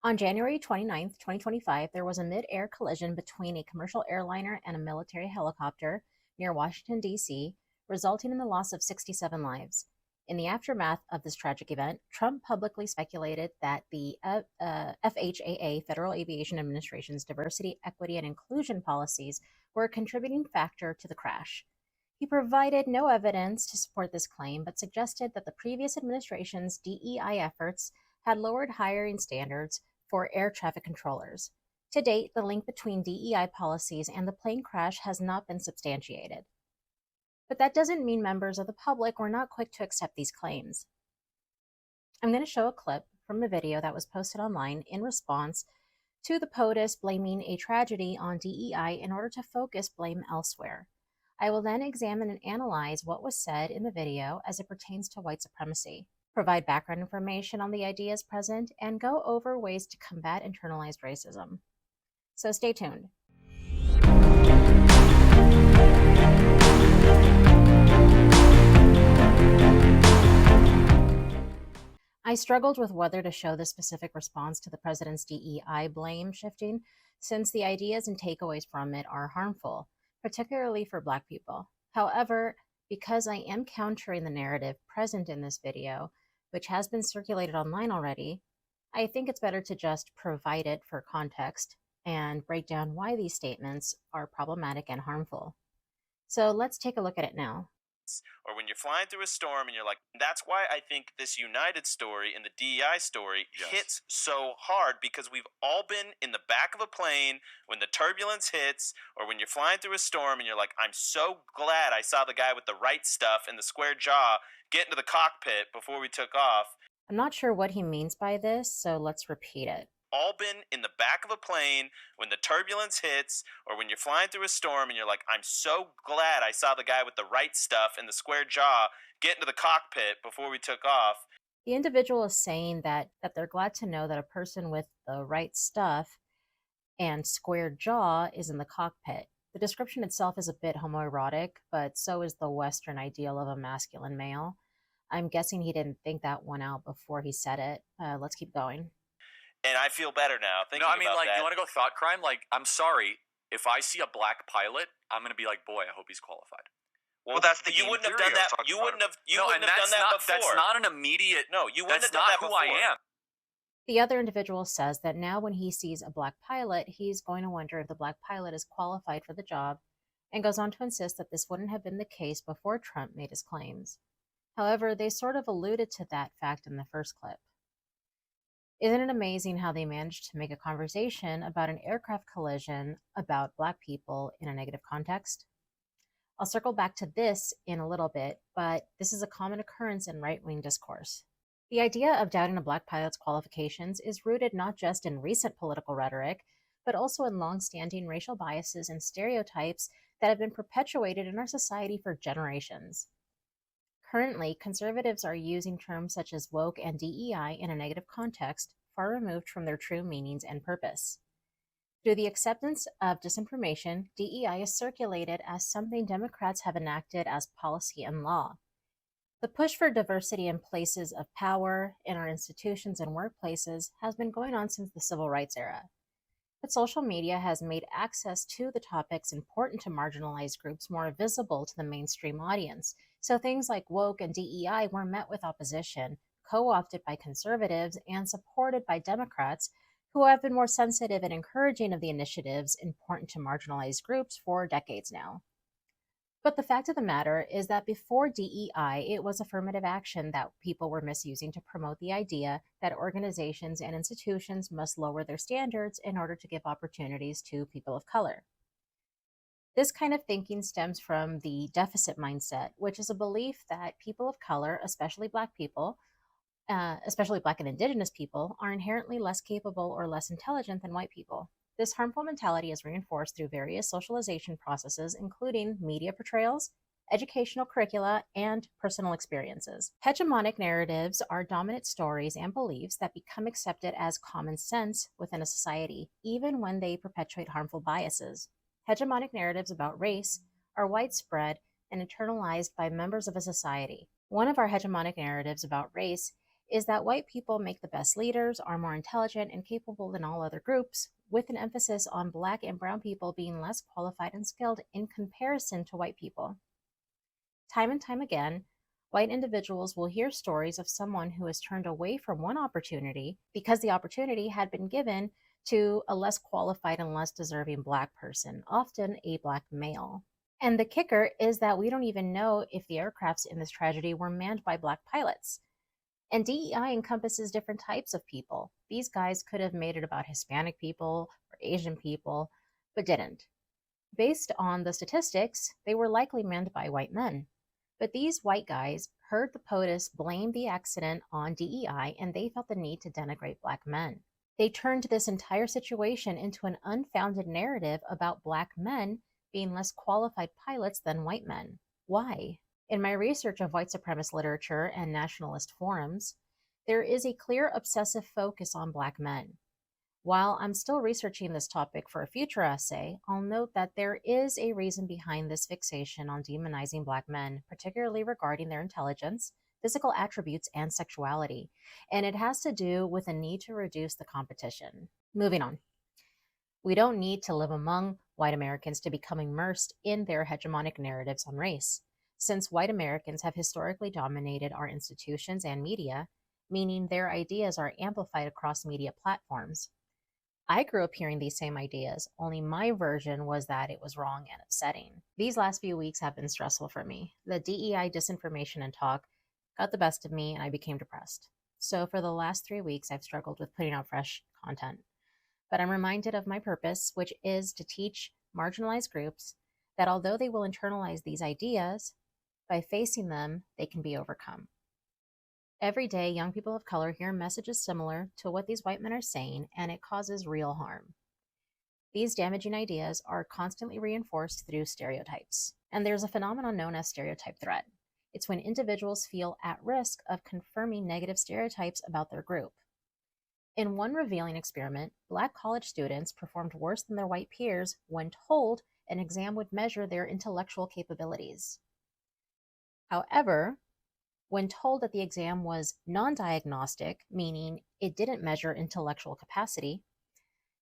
On January 29, 2025, there was a mid-air collision between a commercial airliner and a military helicopter near Washington, D.C., resulting in the loss of 67 lives. In the aftermath of this tragic event, Trump publicly speculated that the FHAA, Federal Aviation Administration's diversity, equity, and inclusion policies were a contributing factor to the crash. He provided no evidence to support this claim, but suggested that the previous administration's DEI efforts had lowered hiring standards for air traffic controllers. To date, the link between DEI policies and the plane crash has not been substantiated. But that doesn't mean members of the public were not quick to accept these claims. I'm going to show a clip from a video that was posted online in response to the POTUS blaming a tragedy on DEI in order to focus blame elsewhere. I will then examine and analyze what was said in the video as it pertains to white supremacy, provide background information on the ideas present, and go over ways to combat internalized racism. So stay tuned. I struggled with whether to show the specific response to the president's DEI blame shifting, since the ideas and takeaways from it are harmful, particularly for Black people. However, because I am countering the narrative present in this video, which has been circulated online already, I think it's better to just provide it for context and break down why these statements are problematic and harmful. So let's take a look at it now. Or when you're flying through a storm and you're like, that's why I think this United story and the DEI story hits so hard, because we've all been in the back of a plane when the turbulence hits, or when you're flying through a storm and you're like, I'm so glad I saw the guy with the right stuff and the square jaw get into the cockpit before we took off. I'm not sure what he means by this, so let's repeat it. All been in the back of a plane when the turbulence hits, or when you're flying through a storm and you're like, I'm so glad I saw the guy with the right stuff and the square jaw get into the cockpit before we took off. The individual is saying that they're glad to know that a person with the right stuff and square jaw is in the cockpit. The description itself is a bit homoerotic, but so is the Western ideal of a masculine male. I'm guessing he didn't think that one out before he said it. Let's keep going. And I feel better now thinking about that. You want to go thought crime? Like, I'm sorry, if I see a Black pilot, I'm going to be like, boy, I hope he's qualified. Well, that's the you wouldn't have done that. You wouldn't have done that before. That's not an immediate. No, you wouldn't have done that before. That's not who I am. The other individual says that now when he sees a Black pilot, he's going to wonder if the Black pilot is qualified for the job, and goes on to insist that this wouldn't have been the case before Trump made his claims. However, they sort of alluded to that fact in the first clip. Isn't it amazing how they managed to make a conversation about an aircraft collision about Black people in a negative context? I'll circle back to this in a little bit, but this is a common occurrence in right-wing discourse. The idea of doubting a Black pilot's qualifications is rooted not just in recent political rhetoric, but also in long-standing racial biases and stereotypes that have been perpetuated in our society for generations. Currently, conservatives are using terms such as woke and DEI in a negative context, far removed from their true meanings and purpose. Through the acceptance of disinformation, DEI is circulated as something Democrats have enacted as policy and law. The push for diversity in places of power, in our institutions and workplaces, has been going on since the Civil Rights era. But social media has made access to the topics important to marginalized groups more visible to the mainstream audience. So things like woke and DEI were met with opposition, co-opted by conservatives and supported by Democrats, who have been more sensitive and encouraging of the initiatives important to marginalized groups for decades now. But the fact of the matter is that before DEI, it was affirmative action that people were misusing to promote the idea that organizations and institutions must lower their standards in order to give opportunities to people of color. This kind of thinking stems from the deficit mindset, which is a belief that people of color, especially Black people, especially Black and Indigenous people, are inherently less capable or less intelligent than white people. This harmful mentality is reinforced through various socialization processes, including media portrayals, educational curricula, and personal experiences. Hegemonic narratives are dominant stories and beliefs that become accepted as common sense within a society, even when they perpetuate harmful biases. Hegemonic narratives about race are widespread and internalized by members of a society. One of our hegemonic narratives about race is that white people make the best leaders, are more intelligent and capable than all other groups, with an emphasis on Black and brown people being less qualified and skilled in comparison to white people. Time and time again, white individuals will hear stories of someone who has turned away from one opportunity because the opportunity had been given to a less qualified and less deserving Black person, often a Black male. And the kicker is that we don't even know if the aircrafts in this tragedy were manned by Black pilots. And DEI encompasses different types of people. These guys could have made it about Hispanic people or Asian people, but didn't. Based on the statistics, they were likely manned by white men. But these white guys heard the POTUS blame the accident on DEI, and they felt the need to denigrate Black men. They turned this entire situation into an unfounded narrative about Black men being less qualified pilots than white men. Why? In my research of white supremacist literature and nationalist forums, there is a clear obsessive focus on Black men. While I'm still researching this topic for a future essay, I'll note that there is a reason behind this fixation on demonizing Black men, particularly regarding their intelligence, physical attributes, and sexuality, and it has to do with a need to reduce the competition. Moving on. We don't need to live among white Americans to become immersed in their hegemonic narratives on race, since white Americans have historically dominated our institutions and media, meaning their ideas are amplified across media platforms. I grew up hearing these same ideas, only my version was that it was wrong and upsetting. These last few weeks have been stressful for me. The DEI disinformation and talk got the best of me and I became depressed. So for the last 3 weeks, I've struggled with putting out fresh content. But I'm reminded of my purpose, which is to teach marginalized groups that although they will internalize these ideas, by facing them, they can be overcome. Every day, young people of color hear messages similar to what these white men are saying, and it causes real harm. These damaging ideas are constantly reinforced through stereotypes. And there's a phenomenon known as stereotype threat. It's when individuals feel at risk of confirming negative stereotypes about their group. In one revealing experiment, Black college students performed worse than their white peers when told an exam would measure their intellectual capabilities. However, when told that the exam was non-diagnostic, meaning it didn't measure intellectual capacity,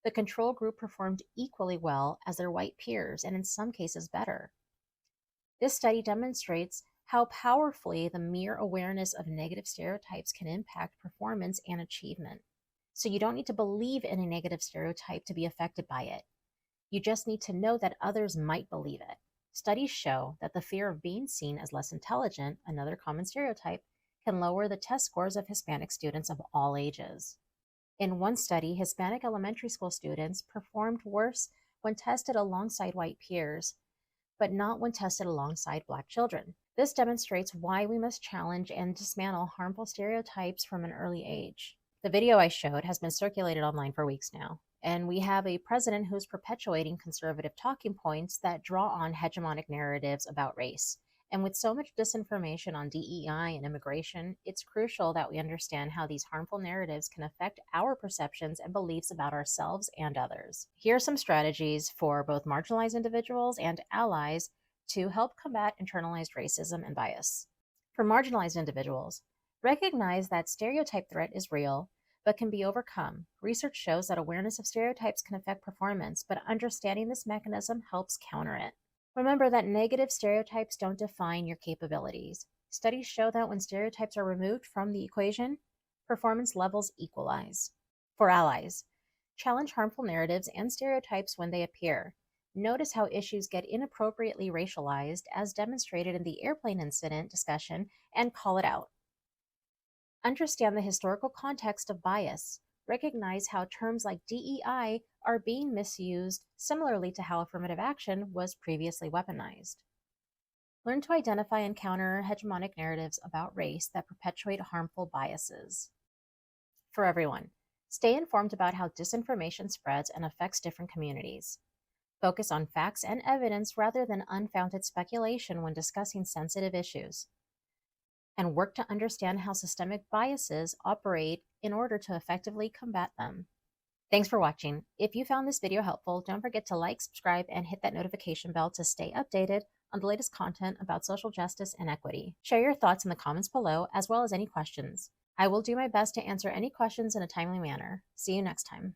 the control group performed equally well as their white peers, and in some cases better. This study demonstrates how powerfully the mere awareness of negative stereotypes can impact performance and achievement. So you don't need to believe in a negative stereotype to be affected by it. You just need to know that others might believe it. Studies show that the fear of being seen as less intelligent, another common stereotype, can lower the test scores of Hispanic students of all ages. In one study, Hispanic elementary school students performed worse when tested alongside white peers, but not when tested alongside Black children. This demonstrates why we must challenge and dismantle harmful stereotypes from an early age. The video I showed has been circulated online for weeks now, and we have a president who's perpetuating conservative talking points that draw on hegemonic narratives about race. And with so much disinformation on DEI and immigration, it's crucial that we understand how these harmful narratives can affect our perceptions and beliefs about ourselves and others. Here are some strategies for both marginalized individuals and allies to help combat internalized racism and bias. For marginalized individuals, recognize that stereotype threat is real but can be overcome. Research shows that awareness of stereotypes can affect performance, but understanding this mechanism helps counter it. Remember that negative stereotypes don't define your capabilities. Studies show that when stereotypes are removed from the equation, performance levels equalize. For allies, challenge harmful narratives and stereotypes when they appear. Notice how issues get inappropriately racialized, as demonstrated in the airplane incident discussion, and call it out. Understand the historical context of bias. Recognize how terms like DEI are being misused, similarly to how affirmative action was previously weaponized. Learn to identify and counter hegemonic narratives about race that perpetuate harmful biases. For everyone, stay informed about how disinformation spreads and affects different communities. Focus on facts and evidence rather than unfounded speculation when discussing sensitive issues. And work to understand how systemic biases operate in order to effectively combat them. Thanks for watching. If you found this video helpful, don't forget to like, subscribe, and hit that notification bell to stay updated on the latest content about social justice and equity. Share your thoughts in the comments below, as well as any questions. I will do my best to answer any questions in a timely manner. See you next time.